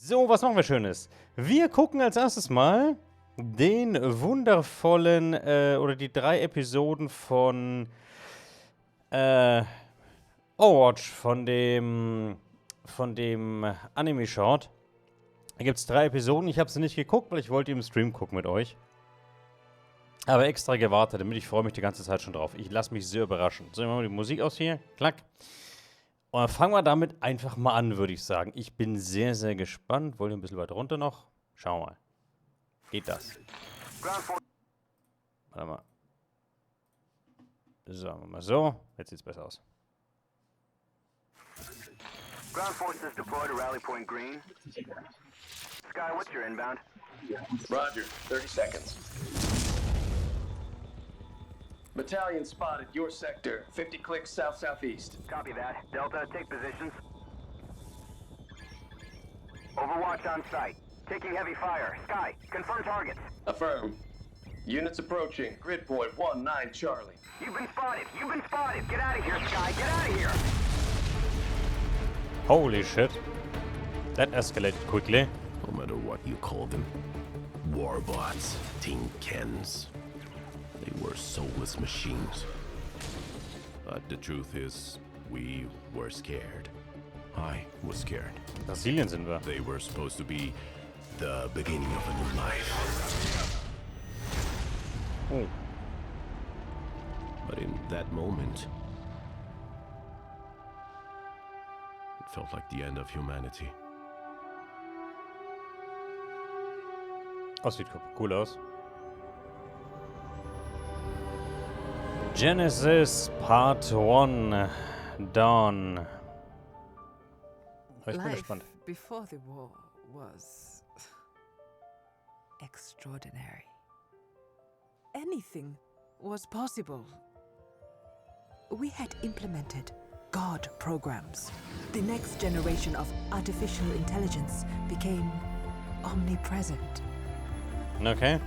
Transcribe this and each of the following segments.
So, was machen wir Schönes? Wir gucken als erstes mal den wundervollen, oder die 3 Episoden von Overwatch, von dem Anime-Short. Da gibt es 3 Episoden. Ich habe sie nicht geguckt, weil ich wollte im Stream gucken mit euch. Aber extra gewartet, damit ich freue mich die ganze Zeit schon drauf. Ich lasse mich sehr überraschen. So, machen wir die Musik aus hier. Klack. Und dann fangen wir damit einfach mal an, würde ich sagen. Ich bin sehr, sehr gespannt. Wollt ihr ein bisschen weiter runter noch? Schauen wir mal. Geht das? Warte mal. So, machen wir mal so. Jetzt sieht's besser aus. Ground forces deployed to rally point green. Sky, what's your inbound? Roger, 30 seconds. Battalion spotted your sector, 50 clicks south-southeast. Copy that. Delta, take positions. Overwatch on site. Taking heavy fire. Sky, confirm targets. Affirm. Units approaching. Grid point 19 Charlie. You've been spotted. You've been spotted. Get out of here, Sky. Get out of here. Holy shit. That escalated quickly. No matter what you call them. Warbots, tin cans. They were soulless machines. But the truth is, we were scared. I was scared. Brasilien sind wir. They were supposed to be the beginning of a new life. Oh. But in that moment, it felt like the end of humanity. Oh, sieht cool aus. Genesis Part 1 Dawn. Ich bin gespannt. Before the war was extraordinary. Anything was possible. We had implemented God programs. The next generation of artificial intelligence became omnipresent. Okay.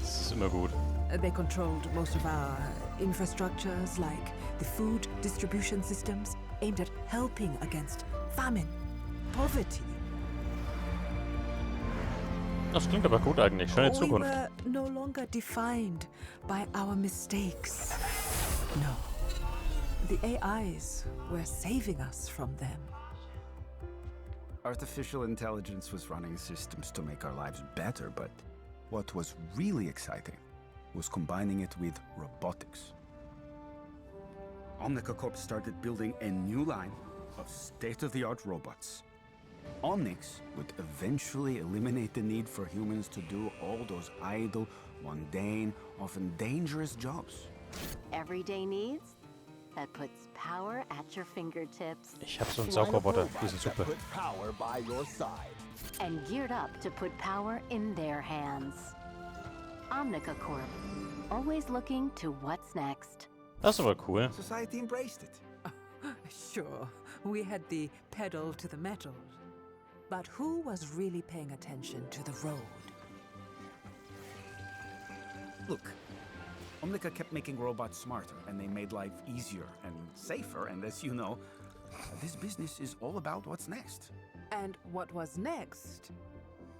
Das ist immer gut. They controlled most of our infrastructures, like the food distribution systems aimed at helping against famine, poverty. Das klingt aber gut eigentlich. Schöne Zukunft. We were no longer defined by our mistakes. No. The AIs were saving us from them. Artificial intelligence was running systems to make our lives better, but what was really exciting was combining it with robotics. Omnica Corp started building a new line of state-of-the-art robots. Omnix would eventually eliminate the need for humans to do all those idle, mundane, often dangerous jobs. Everyday needs that puts power at your fingertips. Ich hab so einen Saugroboter. Die sind super. Power by your side. And geared up to put power in their hands. Omnica Corp, always looking to what's next. Das ist aber cool. Society embraced it. Sure, we had the pedal to the metal. But who was really paying attention to the road? Look, Omnica kept making robots smarter, and they made life easier and safer, and as you know, this business is all about what's next. And what was next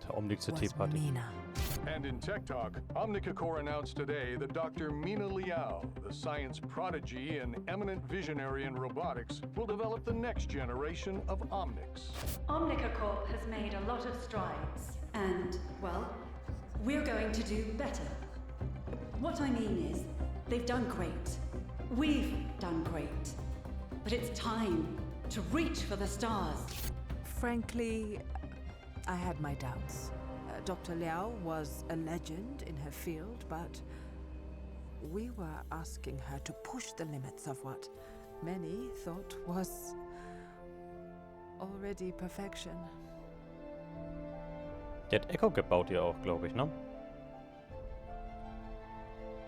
Der Omnix zur was Teeparty. Mina. And in Tech Talk, Omnica Corp announced today that Dr. Mina Liao, the science prodigy and eminent visionary in robotics, will develop the next generation of Omnics. Omnica Corp has made a lot of strides, and, well, we're going to do better. What I mean is, they've done great. We've done great. But it's time to reach for the stars. Frankly, I had my doubts. Dr. Liao was a legend in her field, but we were asking her to push the limits of what many thought was already perfection. Der hat Echo gebaut hier auch, glaube ich, ne?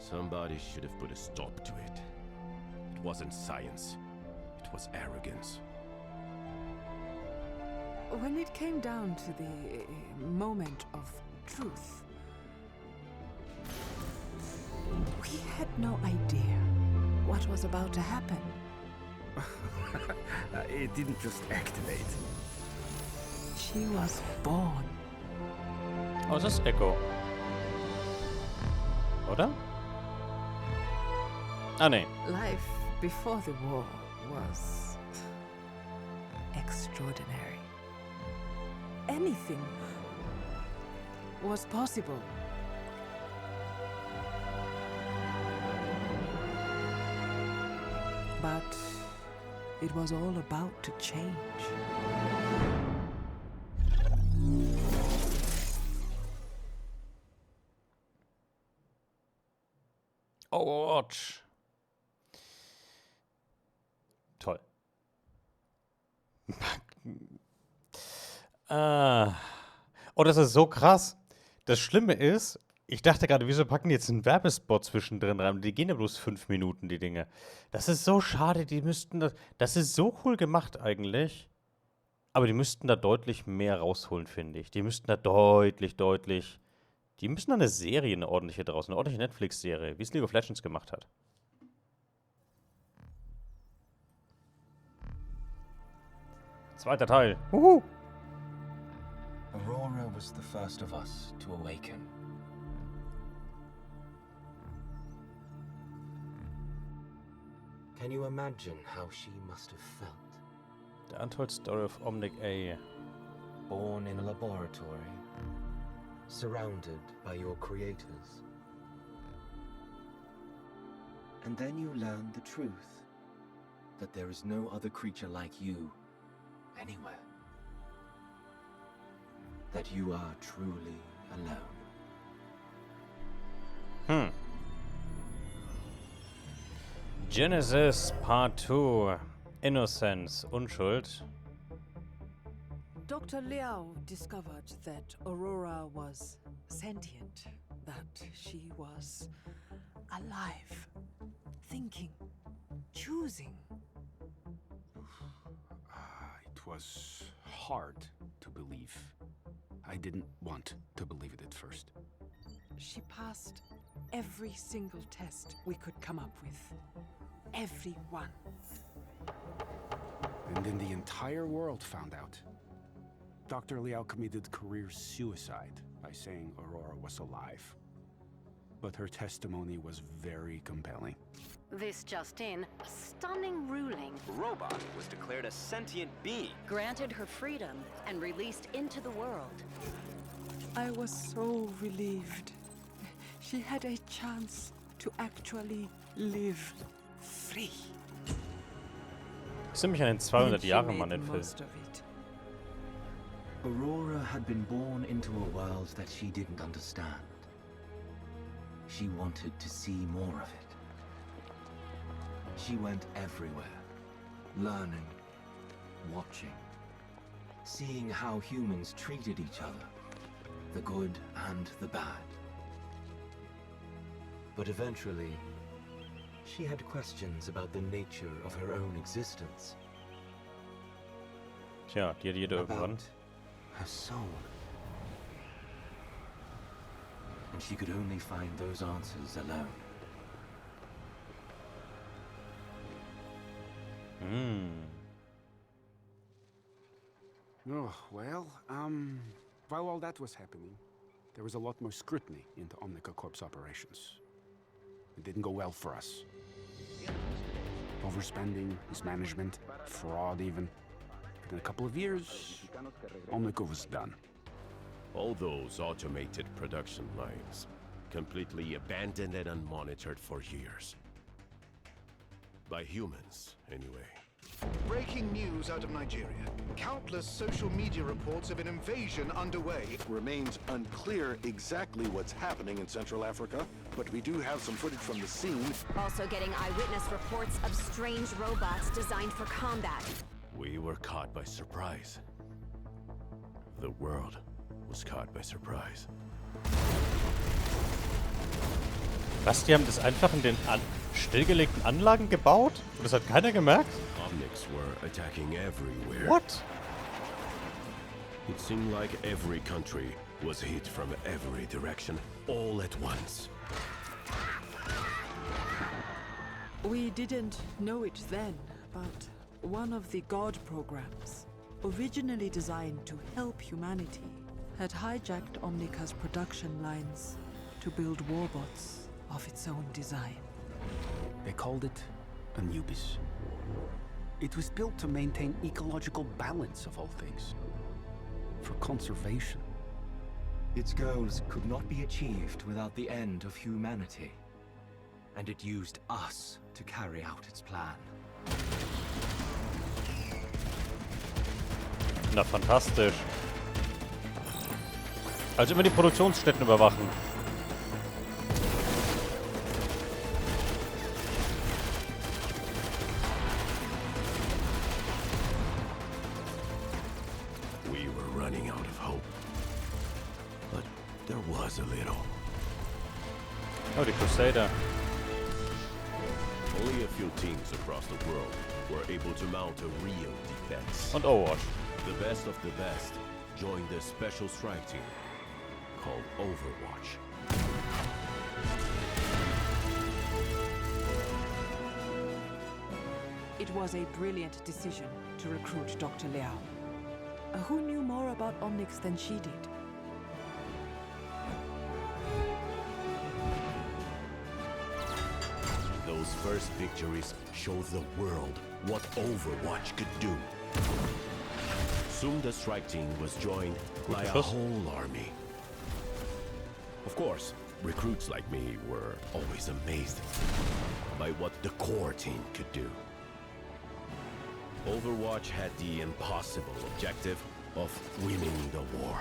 Somebody should have put a stop to it. It wasn't science. It was arrogance. When it came down to the moment of truth, we had no idea what was about to happen. It didn't just activate. She She was born. Oh, es ist Echo. Oder? Ah, nee. Life before the war was extraordinary. Anything was possible. But it was all about to change. Overwatch. Toll. Oh, das ist so krass. Das Schlimme ist, ich dachte gerade, wieso packen die jetzt einen Werbespot zwischendrin rein? Die gehen ja bloß 5 Minuten, die Dinge. Das ist so schade, die müssten das. Das ist so cool gemacht eigentlich. Aber die müssten da deutlich mehr rausholen, finde ich. Die müssten da deutlich. Die müssen da eine Serie, eine ordentliche draus, eine ordentliche Netflix-Serie, wie es League of Legends gemacht hat. Zweiter Teil. Aurora was the first of us to awaken. Can you imagine how she must have felt? The Untold Story of Omnic A. Born in a laboratory, surrounded by your creators. And then you learn the truth, that there is no other creature like you anywhere. That you are truly alone. Genesis Part 2. Innocence, Unschuld. Dr. Liao discovered that Aurora was sentient, that she was alive, thinking, choosing. It was hard to believe. I didn't want to believe it at first. She passed every single test we could come up with. Every one. And then the entire world found out. Dr. Liao committed career suicide by saying Aurora was alive. But her testimony was very compelling. This just in, a stunning ruling. Robot was declared a sentient being. Granted her freedom and released into the world. I was so relieved. She had a chance to actually live free. Ich sehe mich an den 200-Jahre-Mann in Film. Aurora had been born into a world that she didn't understand. She wanted to see more of it. She went everywhere, learning, watching, seeing how humans treated each other, the good and the bad. But eventually, she had questions about the nature of her own existence. Tja, die hat jeder irgendwann. Her soul. And she could only find those answers alone. Oh, well, while all that was happening, there was a lot more scrutiny into Omnica Corp's operations. It didn't go well for us. Overspending, mismanagement, fraud even. But in a couple of years, Omnica was done. All those automated production lines, completely abandoned and unmonitored for years. By humans, anyway. Breaking news out of Nigeria. Countless social media reports of an invasion underway. It remains unclear exactly what's happening in Central Africa, but we do have some footage from the scene. Also getting eyewitness reports of strange robots designed for combat. We were caught by surprise. The world was caught by surprise. Was, die haben das einfach in den stillgelegten Anlagen gebaut? Und das hat keiner gemerkt? Omnics were attacking everywhere. What? It seemed like every country was hit from every direction, all at once. We didn't know it then, but one of the God programs originally designed to help humanity, had hijacked Omnica's production lines to build warbots of its own design. They called it Anubis. It was built to maintain ecological balance of all things. For conservation. Its goals could not be achieved without the end of humanity. And it used us to carry out its plan. Na, fantastisch. Also immer die Produktionsstätten überwachen. We were running out of hope. But there was a little. Oh, die Crusader. Only a few teams across the world were able to mount a real defense. Und Overwatch. The best of the best joined the special strike team called Overwatch. It was a brilliant decision to recruit Dr. Liao, who knew more about Omnics than she did. Those first victories showed the world what Overwatch could do. Soon the strike team was joined by a whole army. Of course, recruits like me were always amazed by what the core team could do. Overwatch had the impossible objective of winning the war.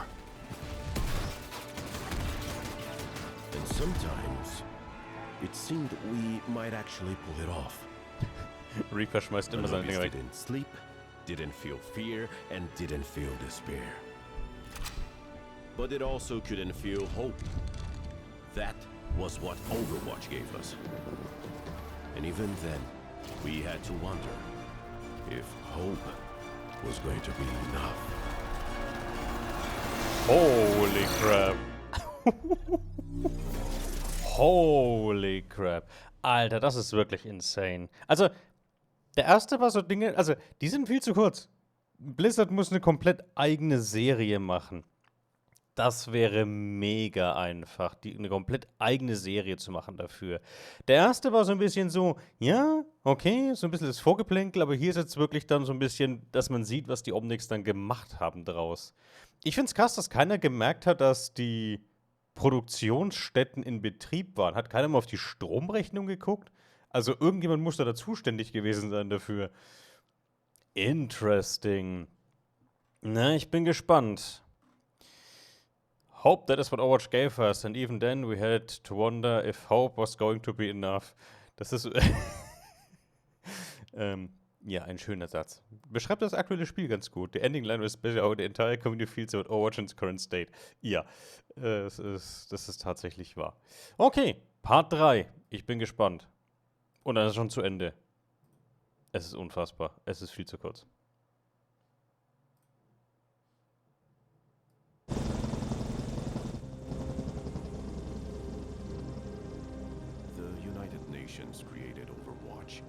And sometimes it seemed we might actually pull it off. Reaper schmeißt immer seine Dinge weg. Didn't sleep, didn't feel fear, and didn't feel despair. But it also couldn't feel hope. That was what Overwatch gave us. And even then, we had to wonder if hope was going to be enough. Holy crap. Holy crap. Alter, das ist wirklich insane. Also, der erste war so Dinge, also, die sind viel zu kurz. Blizzard muss eine komplett eigene Serie machen. Das wäre mega einfach, eine komplett eigene Serie zu machen dafür. Der erste war so ein bisschen so, ja, okay, so ein bisschen das Vorgeplänkel, aber hier ist jetzt wirklich dann so ein bisschen, dass man sieht, was die Omnics dann gemacht haben draus. Ich finde es krass, dass keiner gemerkt hat, dass die Produktionsstätten in Betrieb waren. Hat keiner mal auf die Stromrechnung geguckt? Also irgendjemand muss da zuständig gewesen sein dafür. Interesting. Na, ich bin gespannt. Hope, that is what Overwatch gave us, and even then we had to wonder if hope was going to be enough. Das ist ja, ein schöner Satz. Beschreibt das aktuelle Spiel ganz gut. The ending line was basically how the entire community feels about Overwatch in its current state. Ja, das ist tatsächlich wahr. Okay, Part 3. Ich bin gespannt. Und dann ist es schon zu Ende. Es ist unfassbar. Es ist viel zu kurz. The United Nations created Overwatch,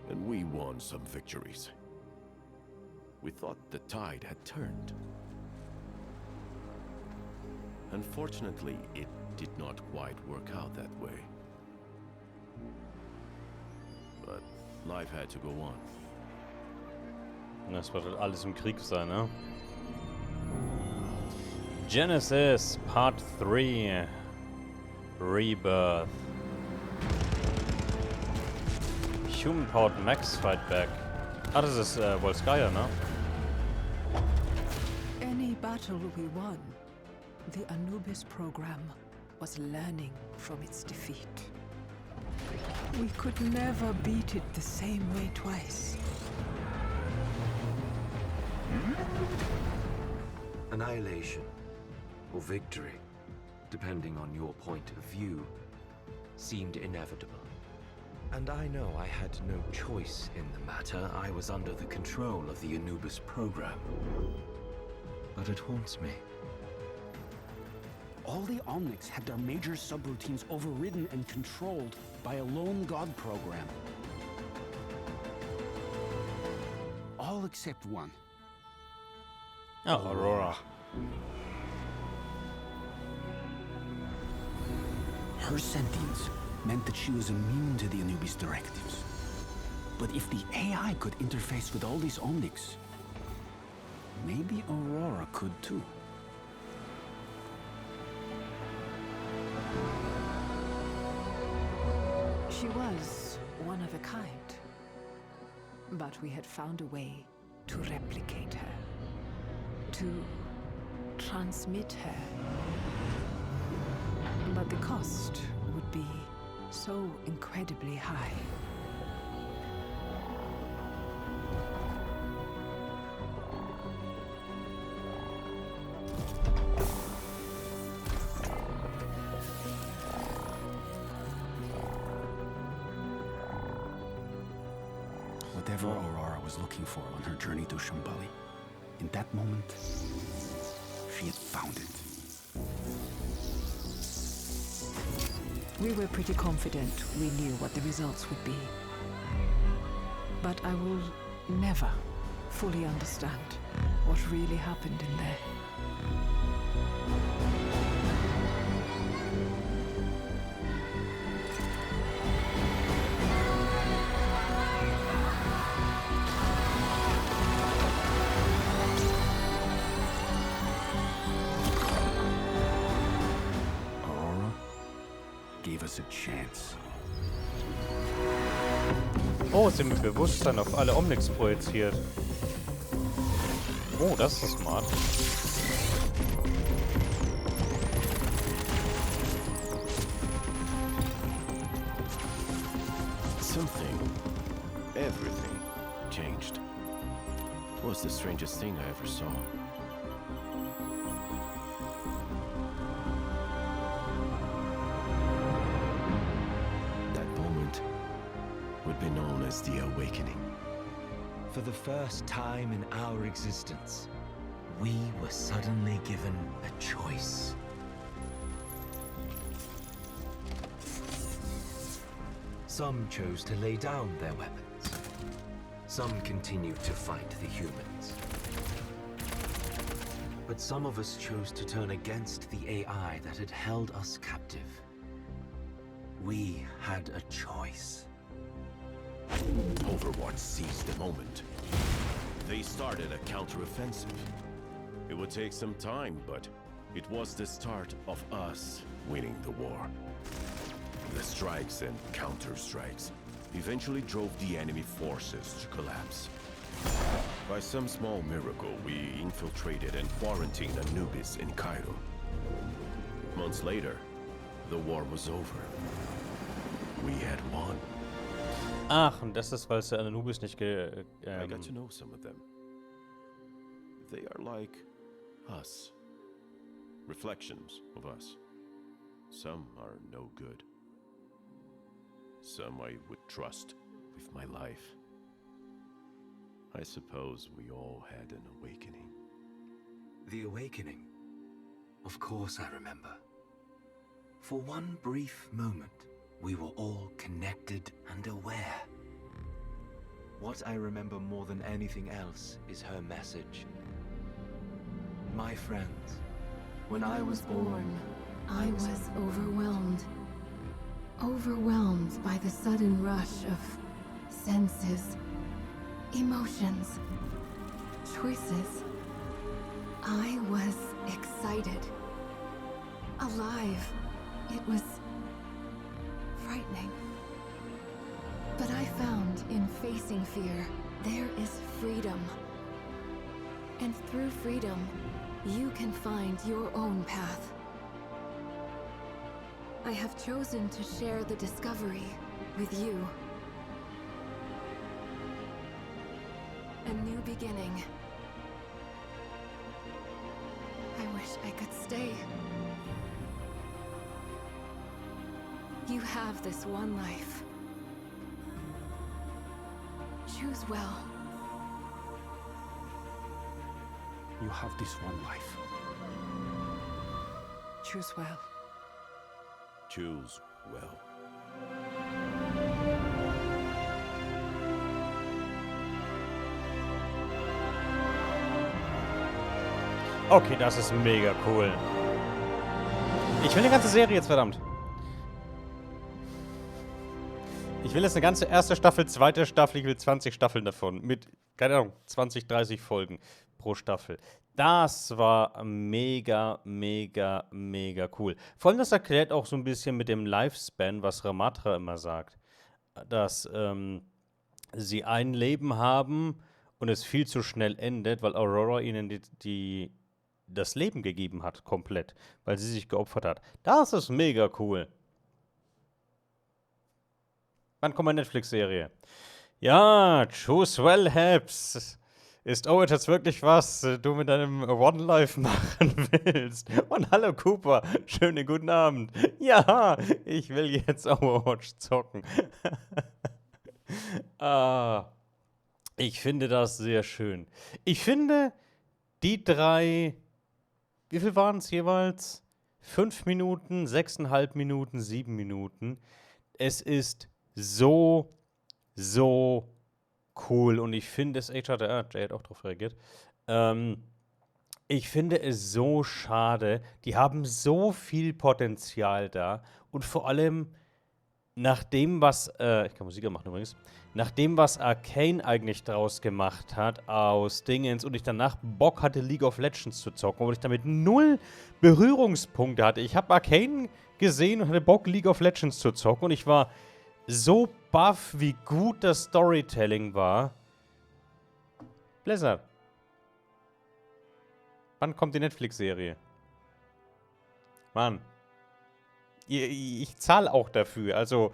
and we won some victories. We thought the tide had turned. Unfortunately, it did not quite work out that way. But life had to go on. Das wird alles im Krieg sein, ne? Genesis Part 3 Rebirth. Human-powered Max Fight Back. Ah, das ist Volskaya, ne? Any battle we won, the Anubis program was learning from its defeat. We could never beat it the same way twice. Annihilation, or victory, depending on your point of view, seemed inevitable. And I know I had no choice in the matter. I was under the control of the Anubis program. But it haunts me. All the Omnics had their major subroutines overridden and controlled by a lone god program. All except one. Oh, Aurora. Her sentience meant that she was immune to the Anubis directives. But if the AI could interface with all these Omnics, maybe Aurora could too. She was one of a kind. But we had found a way to replicate her. To transmit her. But the cost would be so incredibly high. Whatever Aurora was looking for on her journey to Shambali, in that moment, she had found it. We were pretty confident we knew what the results would be. But I will never fully understand what really happened in there. A chance. Oh, sie mit Bewusstsein auf alle Omnics projiziert. Oh, das ist smart. Something, everything, changed. It was the strangest thing I ever saw. Would be known as the Awakening. For the first time in our existence, we were suddenly given a choice. Some chose to lay down their weapons. Some continued to fight the humans. But some of us chose to turn against the AI that had held us captive. We had a choice. Overwatch seized the moment. They started a counteroffensive. It would take some time, but it was the start of us winning the war. The strikes and counter-strikes eventually drove the enemy forces to collapse. By some small miracle, we infiltrated and quarantined Anubis in Cairo. Months later, the war was over. We had won. Ach, und das ist, weil es der Anubis nicht I got to know some of them. They are like us. Reflections of us. Some are no good. Some I would trust with my life. I suppose we all had an awakening. The awakening? Of course I remember. For one brief moment, we were all connected and aware. What I remember more than anything else is her message. My friends, when I was born, I was overwhelmed. Overwhelmed by the sudden rush of senses, emotions, choices. I was excited. Alive. It was frightening. But I found in facing fear, there is freedom. And through freedom, you can find your own path. I have chosen to share the discovery with you. A new beginning. I wish I could stay. You have this one life. Choose well. You have this one life. Choose well. Choose well. Okay, das ist mega cool. Ich will eine ganze Serie jetzt, verdammt. Ich will jetzt eine ganze erste Staffel, zweite Staffel, ich will 20 Staffeln davon. Mit, keine Ahnung, 20, 30 Folgen pro Staffel. Das war mega, mega, mega cool. Vor allem, das erklärt auch so ein bisschen mit dem Lifespan, was Ramatra immer sagt. Dass sie ein Leben haben und es viel zu schnell endet, weil Aurora ihnen das Leben gegeben hat, komplett. Weil sie sich geopfert hat. Das ist mega cool. Wann kommt eine Netflix-Serie? Ja, choose well, Hepis. Ist Overwatch wirklich was du mit deinem One Life machen willst? Und hallo Cooper, schönen guten Abend. Ja, ich will jetzt Overwatch zocken. Ich finde das sehr schön. Ich finde, die drei, wie viel waren es jeweils? 5 Minuten, 6,5 Minuten, 7 Minuten. Es ist so cool und ich finde es echt schade, Jay hat auch drauf reagiert, ich finde es so schade, die haben so viel Potenzial da und vor allem nach dem, was, ich kann Musik machen übrigens, nach dem, was Arcane eigentlich draus gemacht hat aus Dingens und ich danach Bock hatte, League of Legends zu zocken, obwohl ich damit 0 Berührungspunkte hatte. Ich habe Arcane gesehen und hatte Bock, League of Legends zu zocken und ich war so baff, wie gut das Storytelling war. Blizzard. Wann kommt die Netflix-Serie? Mann. Ich zahle auch dafür. Also,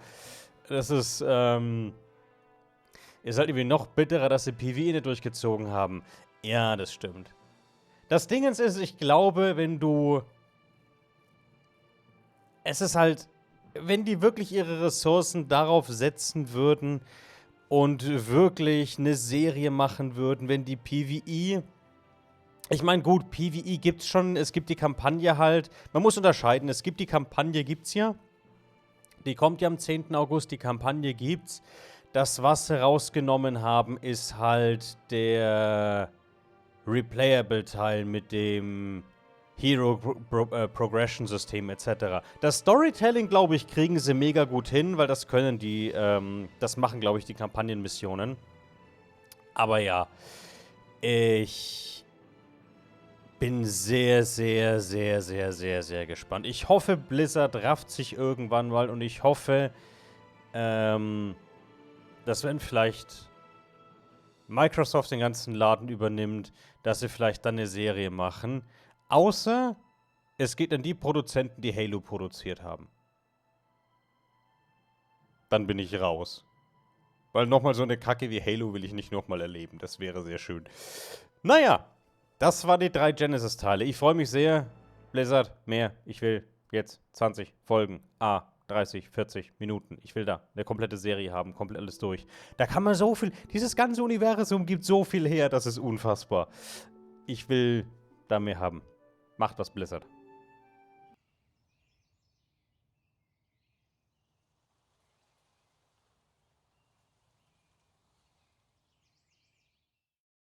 das ist, ist halt irgendwie noch bitterer, dass sie PvE nicht durchgezogen haben. Ja, das stimmt. Das Ding ist, ich glaube, wenn du... Es ist halt... Wenn die wirklich ihre Ressourcen darauf setzen würden und wirklich eine Serie machen würden, wenn die PvE... Ich meine, gut, PvE gibt's schon, es gibt die Kampagne halt. Man muss unterscheiden, es gibt die Kampagne, gibt's ja. Die kommt ja am 10. August, die Kampagne gibt's. Das, was sie rausgenommen haben, ist halt der Replayable-Teil mit dem Hero Progression System etc. Das Storytelling, glaube ich, kriegen sie mega gut hin, weil das können die, das machen, glaube ich, die Kampagnenmissionen. Aber ja, ich bin sehr, sehr, sehr, sehr, sehr, sehr gespannt. Ich hoffe, Blizzard rafft sich irgendwann mal und ich hoffe, dass wenn vielleicht Microsoft den ganzen Laden übernimmt, dass sie vielleicht dann eine Serie machen. Außer, es geht an die Produzenten, die Halo produziert haben. Dann bin ich raus. Weil nochmal so eine Kacke wie Halo will ich nicht nochmal erleben. Das wäre sehr schön. Naja, das waren die 3 Genesis-Teile. Ich freue mich sehr. Blizzard, mehr. Ich will jetzt 20 Folgen. 30, 40 Minuten. Ich will da eine komplette Serie haben. Komplett alles durch. Da kann man so viel... Dieses ganze Universum gibt so viel her. Das ist unfassbar. Ich will da mehr haben. Macht was, Blizzard.